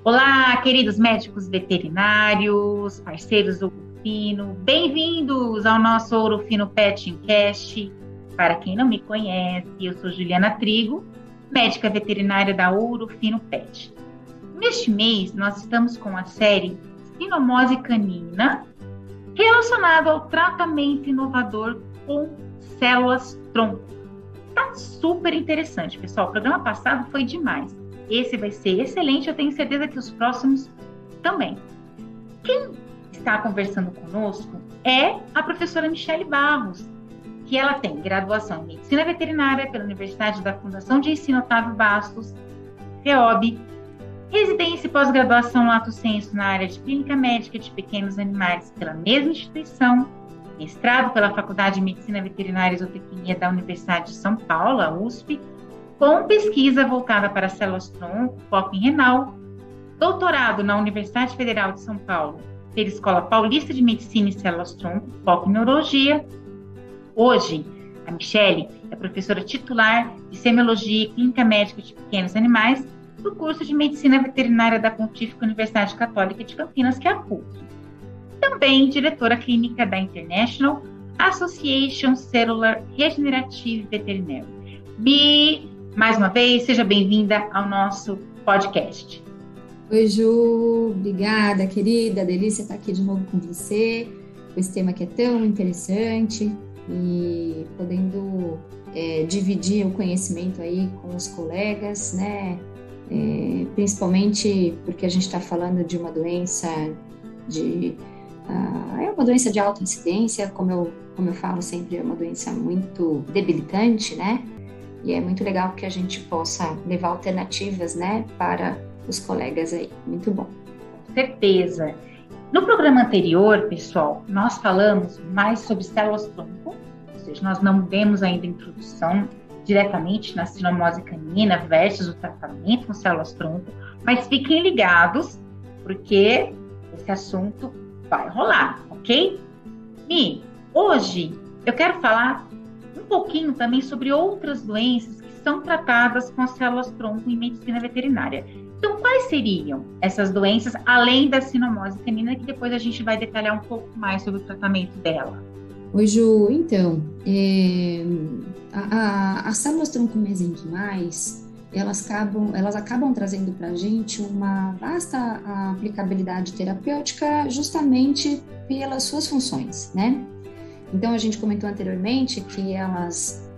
Olá, queridos médicos veterinários, parceiros do Ouro Fino, bem-vindos ao nosso Ouro Fino Petcast. Para quem não me conhece, eu sou Juliana Trigo, médica veterinária da Ouro Fino Pet. Neste mês, nós estamos com a série Sinomose Canina, relacionado ao tratamento inovador com células-tronco. Tá super interessante, pessoal. O programa passado foi demais. Esse vai ser excelente, eu tenho certeza que os próximos também. Quem está conversando conosco é a professora Michele Barros, que ela tem graduação em Medicina Veterinária pela Universidade da Fundação de Ensino Otávio Bastos, FEOB, residência e pós-graduação Lato Sensu na área de Clínica Médica de Pequenos Animais pela mesma instituição, mestrado pela Faculdade de Medicina Veterinária e Zootecnia da Universidade de São Paulo, a USP, com pesquisa voltada para células-tronco, foco em renal, doutorado na Universidade Federal de São Paulo, pela Escola Paulista de Medicina e Células-tronco, foco em neurologia. Hoje, a Michele é professora titular de Semiologia e Clínica Médica de Pequenos Animais do curso de Medicina Veterinária da Pontífica Universidade Católica de Campinas, que é a PUC. Também diretora clínica da International Association Cellular Regenerative Veterinary. Mais uma vez, seja bem-vinda ao nosso podcast. Oi, Ju, obrigada, querida, delícia estar aqui de novo com você, com esse tema que é tão interessante e podendo dividir o conhecimento aí com os colegas, né, principalmente porque a gente está falando de uma doença é uma doença de alta incidência, como eu falo sempre, é uma doença muito debilitante, né? E é muito legal que a gente possa levar alternativas, né, para os colegas aí. Muito bom. Com certeza. No programa anterior, pessoal, nós falamos mais sobre células-tronco, ou seja, nós não demos ainda introdução diretamente na sinomose canina versus o tratamento com células-tronco, mas fiquem ligados, porque esse assunto vai rolar, ok? E hoje eu quero falar um pouquinho também sobre outras doenças que são tratadas com as células-tronco em medicina veterinária. Então, quais seriam essas doenças, além da sinomose canina, que depois a gente vai detalhar um pouco mais sobre o tratamento dela? Oi, Ju, então, as células-tronco mesenquimais, elas acabam trazendo para a gente uma vasta aplicabilidade terapêutica justamente pelas suas funções, né? Então, a gente comentou anteriormente que elas,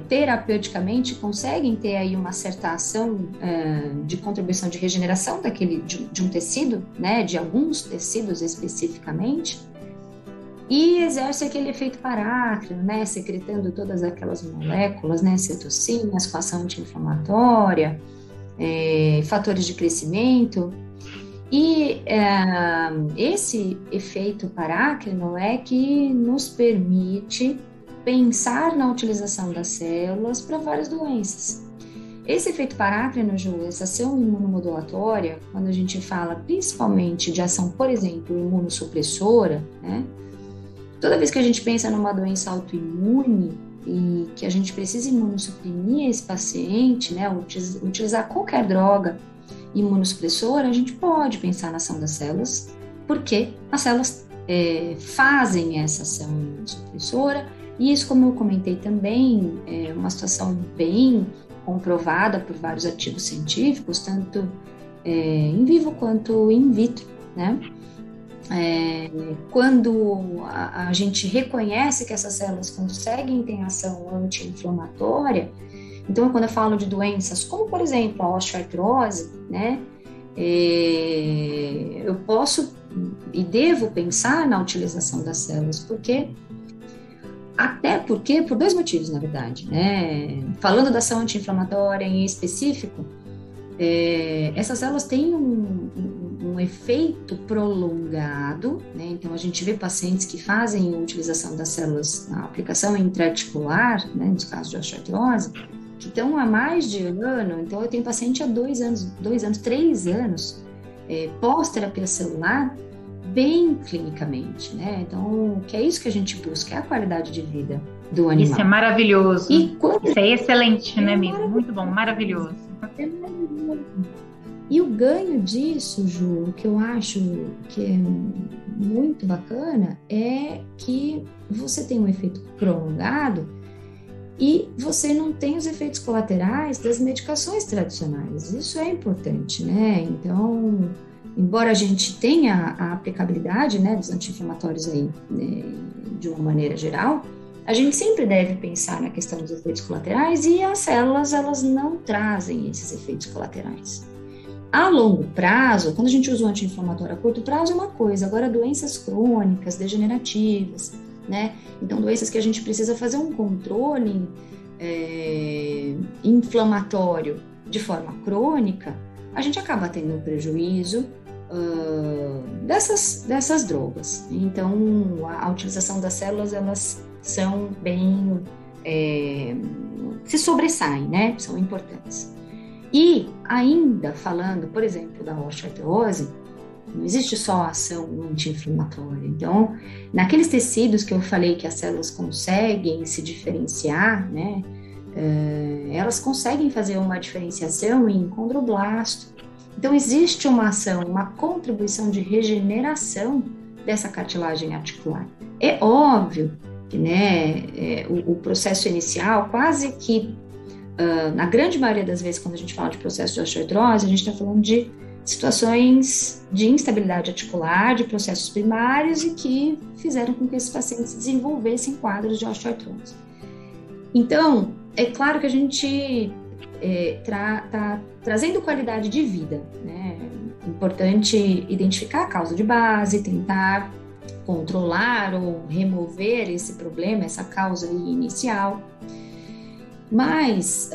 terapeuticamente, conseguem ter aí uma certa ação de contribuição de regeneração de um tecido, né, de alguns tecidos especificamente, e exerce aquele efeito parácrino, né, secretando todas aquelas moléculas, né, citocinas, com ação anti-inflamatória, fatores de crescimento. E esse efeito parácrino é que nos permite pensar na utilização das células para várias doenças. Esse efeito parácrino, Ju, essa ação imunomodulatória, quando a gente fala principalmente de ação, por exemplo, imunossupressora, né? Toda vez que a gente pensa numa doença autoimune e que a gente precisa imunossuprimir esse paciente, né, utilizar qualquer droga imunossupressora, a gente pode pensar na ação das células, porque as células fazem essa ação imunossupressora, e isso, como eu comentei também, é uma situação bem comprovada por vários artigos científicos, tanto in vivo quanto in vitro, né? Quando a gente reconhece que essas células conseguem ter ação anti-inflamatória, então, quando eu falo de doenças como, por exemplo, a osteoartrose, né, eu posso e devo pensar na utilização das células, por dois motivos, na verdade, né? Falando da ação anti-inflamatória em específico, essas células têm um efeito prolongado, né? Então, a gente vê pacientes que fazem a utilização das células na aplicação intraarticular, né, nos casos de osteoartrose, que estão há mais de ano. Então, eu tenho paciente há 2 anos, 3 anos, pós-terapia celular, bem clinicamente, né? Então, que é isso que a gente busca, é a qualidade de vida do animal. Isso é maravilhoso. Isso é excelente, né, mesmo? Muito bom, maravilhoso. E o ganho disso, Ju, o que eu acho que é muito bacana, é que você tem um efeito prolongado e você não tem os efeitos colaterais das medicações tradicionais. Isso é importante, né? Então, embora a gente tenha a aplicabilidade, né, dos anti-inflamatórios aí, né, de uma maneira geral, a gente sempre deve pensar na questão dos efeitos colaterais e as células, elas não trazem esses efeitos colaterais. A longo prazo, quando a gente usa o anti-inflamatório a curto prazo é uma coisa, agora doenças crônicas, degenerativas, né? Então, doenças que a gente precisa fazer um controle inflamatório de forma crônica, a gente acaba tendo um prejuízo dessas drogas. Então, a utilização das células, elas são bem... se sobressaem, né? São importantes. E ainda falando, por exemplo, da osteoartrose, não existe só a ação anti-inflamatória. Então, naqueles tecidos que eu falei que as células conseguem se diferenciar, né, elas conseguem fazer uma diferenciação em condroblasto. Então, existe uma ação, uma contribuição de regeneração dessa cartilagem articular. É óbvio que, né, o processo inicial, quase que, na grande maioria das vezes, quando a gente fala de processo de osteoartrose, a gente está falando de situações de instabilidade articular, de processos primários e que fizeram com que esses pacientes desenvolvessem quadros de osteoartrose. Então, é claro que a gente está trazendo qualidade de vida, né? É importante identificar a causa de base, tentar controlar ou remover esse problema, essa causa inicial. Mas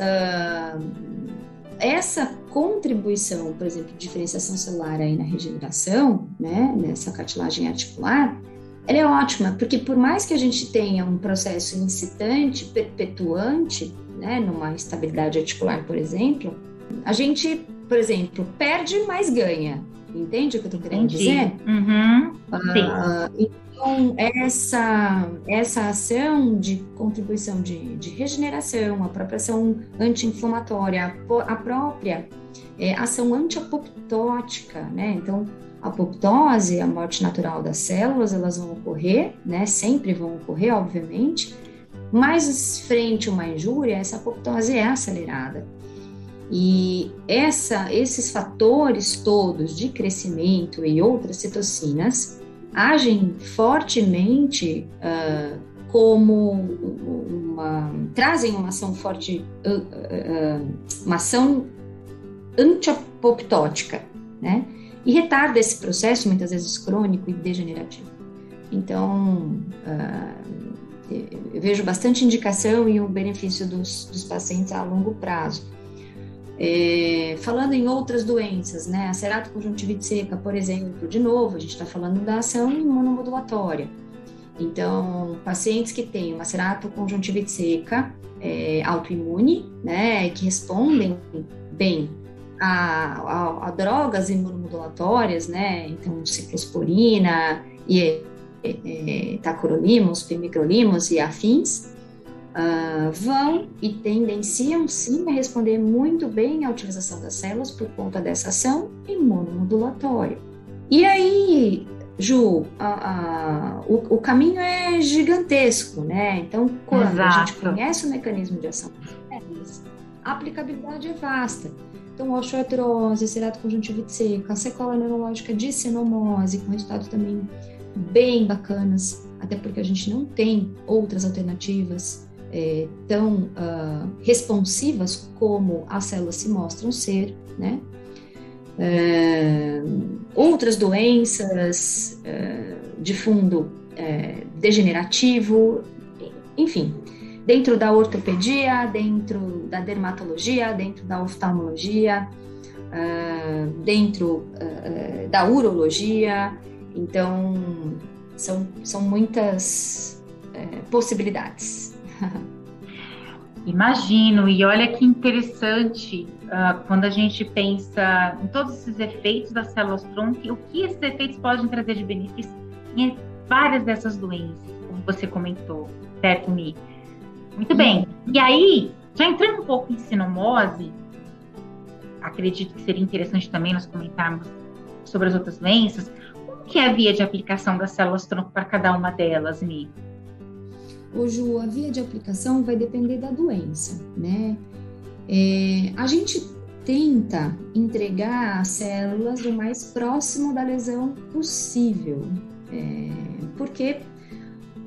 essa contribuição, por exemplo, de diferenciação celular aí na regeneração, né, nessa cartilagem articular, ela é ótima, porque por mais que a gente tenha um processo incitante, perpetuante, né, numa estabilidade articular, por exemplo, a gente, por exemplo, perde, mas ganha. Entende o que eu estou querendo dizer? Uhum. Então, essa ação de contribuição de regeneração, a própria ação anti-inflamatória, a própria ação anti-apoptótica, né? Então, a apoptose, a morte natural das células, elas vão ocorrer, né? Sempre vão ocorrer, obviamente, mas frente a uma injúria, essa apoptose é acelerada. E esses fatores todos de crescimento e outras citocinas agem fortemente trazem uma ação forte, uma ação antiapoptótica, né? E retarda esse processo, muitas vezes crônico e degenerativo. Então, eu vejo bastante indicação e o benefício dos pacientes a longo prazo. Falando em outras doenças, né, a ceratoconjuntivite seca, por exemplo, de novo, a gente está falando da ação imunomodulatória. Então, pacientes que têm uma ceratoconjuntivite seca autoimune, né, que respondem bem a drogas imunomodulatórias, né, então ciclosporina e tacrolimus, pimecrolimus e afins, vão e tendenciam sim a responder muito bem à utilização das células por conta dessa ação imunomodulatória. E aí, Ju, o caminho é gigantesco, né? Então, quando a gente conhece o mecanismo de ação das células, a aplicabilidade é vasta. Então, osteoartrose, ceratoconjuntivite seca, a sequela neurológica de sinomose, com resultados também bem bacanas, até porque a gente não tem outras alternativas tão responsivas como as células se mostram ser, né? Outras doenças de fundo degenerativo, enfim, dentro da ortopedia, dentro da dermatologia, dentro da oftalmologia, dentro da urologia. Então, são muitas possibilidades. Imagino, e olha que interessante quando a gente pensa em todos esses efeitos das células tronco, o que esses efeitos podem trazer de benefício em várias dessas doenças, como você comentou, certo, Mi? Muito bem. E aí, já entrando um pouco em sinomose, acredito que seria interessante também nós comentarmos sobre as outras doenças. Como que é a via de aplicação das células-tronco para cada uma delas, Mi? Ô, Ju, a via de aplicação vai depender da doença, né? A gente tenta entregar as células o mais próximo da lesão possível, porque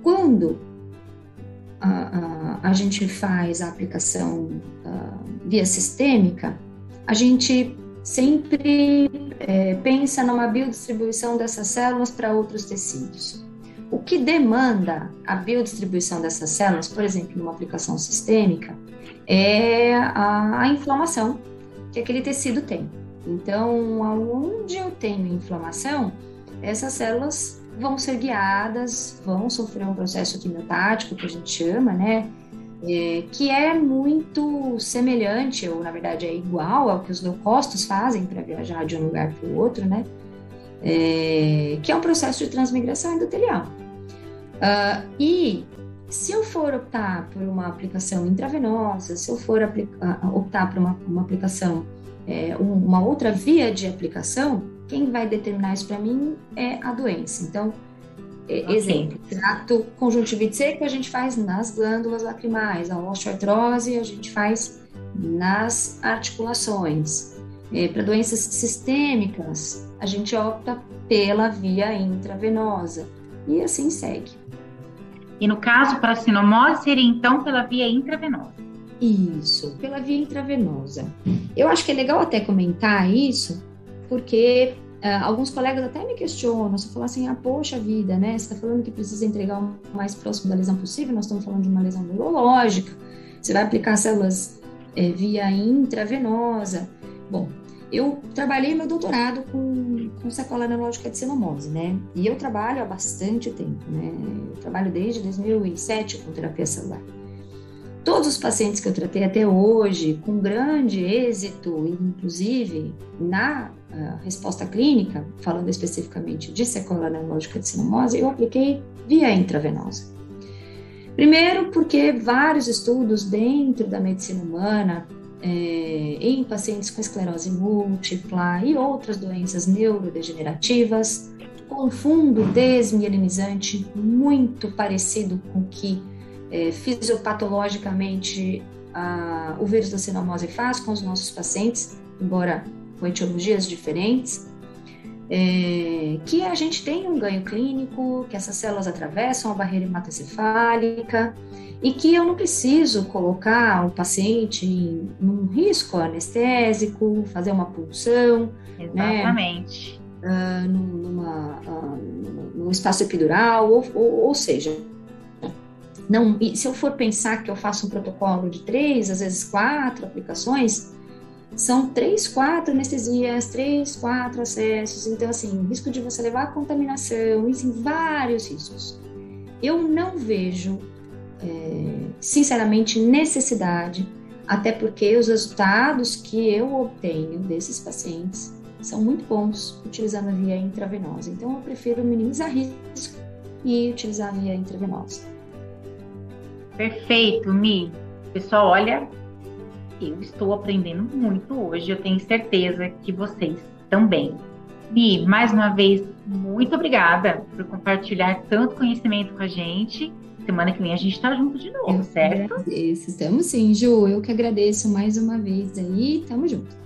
quando a gente faz a aplicação via sistêmica, a gente sempre pensa numa biodistribuição dessas células para outros tecidos. O que demanda a biodistribuição dessas células, por exemplo, numa aplicação sistêmica, é a inflamação que aquele tecido tem. Então, onde eu tenho inflamação, essas células vão ser guiadas, vão sofrer um processo quimiotático, que a gente chama, né? Que é muito semelhante, ou na verdade é igual ao que os leucócitos fazem para viajar de um lugar para o outro, né? Que é um processo de transmigração endotelial. E se eu for optar por uma aplicação intravenosa, se eu for optar por uma aplicação, uma outra via de aplicação, quem vai determinar isso para mim é a doença. Então, exemplo, trato conjuntivite seco a gente faz nas glândulas lacrimais, a osteoartrose a gente faz nas articulações. Para doenças sistêmicas, a gente opta pela via intravenosa e assim segue. E no caso, para a sinomose, seria então pela via intravenosa? Isso, pela via intravenosa. Eu acho que é legal até comentar isso, porque alguns colegas até me questionam, se eu falar assim, poxa vida, né, você está falando que precisa entregar o mais próximo da lesão possível, nós estamos falando de uma lesão neurológica, você vai aplicar células via intravenosa. Bom, eu trabalhei meu doutorado com sequela neurológica de sinomose, né, e eu trabalho há bastante tempo, né, eu trabalho desde 2007 com terapia celular. Todos os pacientes que eu tratei até hoje, com grande êxito, inclusive na resposta clínica, falando especificamente de sequela neurológica de sinomose, eu apliquei via intravenosa. Primeiro, porque vários estudos dentro da medicina humana, em pacientes com esclerose múltipla e outras doenças neurodegenerativas, com fundo desmielinizante muito parecido com o que fisiopatologicamente o vírus da sinomose faz com os nossos pacientes, embora com etiologias diferentes, que a gente tem um ganho clínico, que essas células atravessam a barreira hematoencefálica e que eu não preciso colocar o paciente num risco anestésico, fazer uma punção, exatamente, né, num espaço epidural, ou seja, não, se eu for pensar que eu faço um protocolo de 3, às vezes 4 aplicações, são 3, 4 anestesias, 3, 4 acessos, então assim, risco de você levar a contaminação, e sim, vários riscos. Eu não vejo, sinceramente, necessidade, até porque os resultados que eu obtenho desses pacientes são muito bons utilizando a via intravenosa, então eu prefiro minimizar risco e utilizar a via intravenosa. Perfeito, Mi. Pessoal, olha, eu estou aprendendo muito hoje, eu tenho certeza que vocês também. Mi, mais uma vez, muito obrigada por compartilhar tanto conhecimento com a gente. Semana que vem a gente está junto de novo, certo? Agradeço. Estamos sim, Ju. Eu que agradeço mais uma vez aí. Estamos juntos.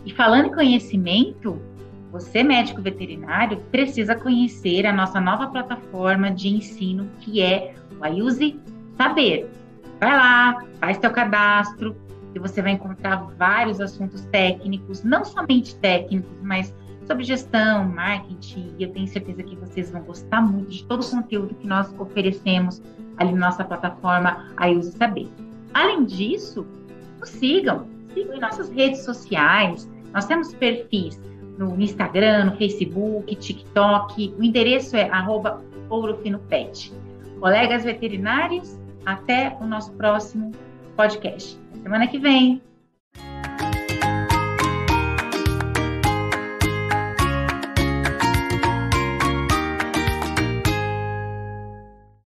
E falando em conhecimento, você, médico veterinário, precisa conhecer a nossa nova plataforma de ensino, que é o Ayuse Saber. Vai lá, faz teu cadastro, e você vai encontrar vários assuntos técnicos, não somente técnicos, mas sobre gestão, marketing, e eu tenho certeza que vocês vão gostar muito de todo o conteúdo que nós oferecemos ali na nossa plataforma Ayuse Saber. Além disso, nos sigam em nossas redes sociais, nós temos perfis no Instagram, no Facebook, TikTok, o endereço é @ourofinopet. Colegas veterinários, até o nosso próximo podcast. Semana que vem.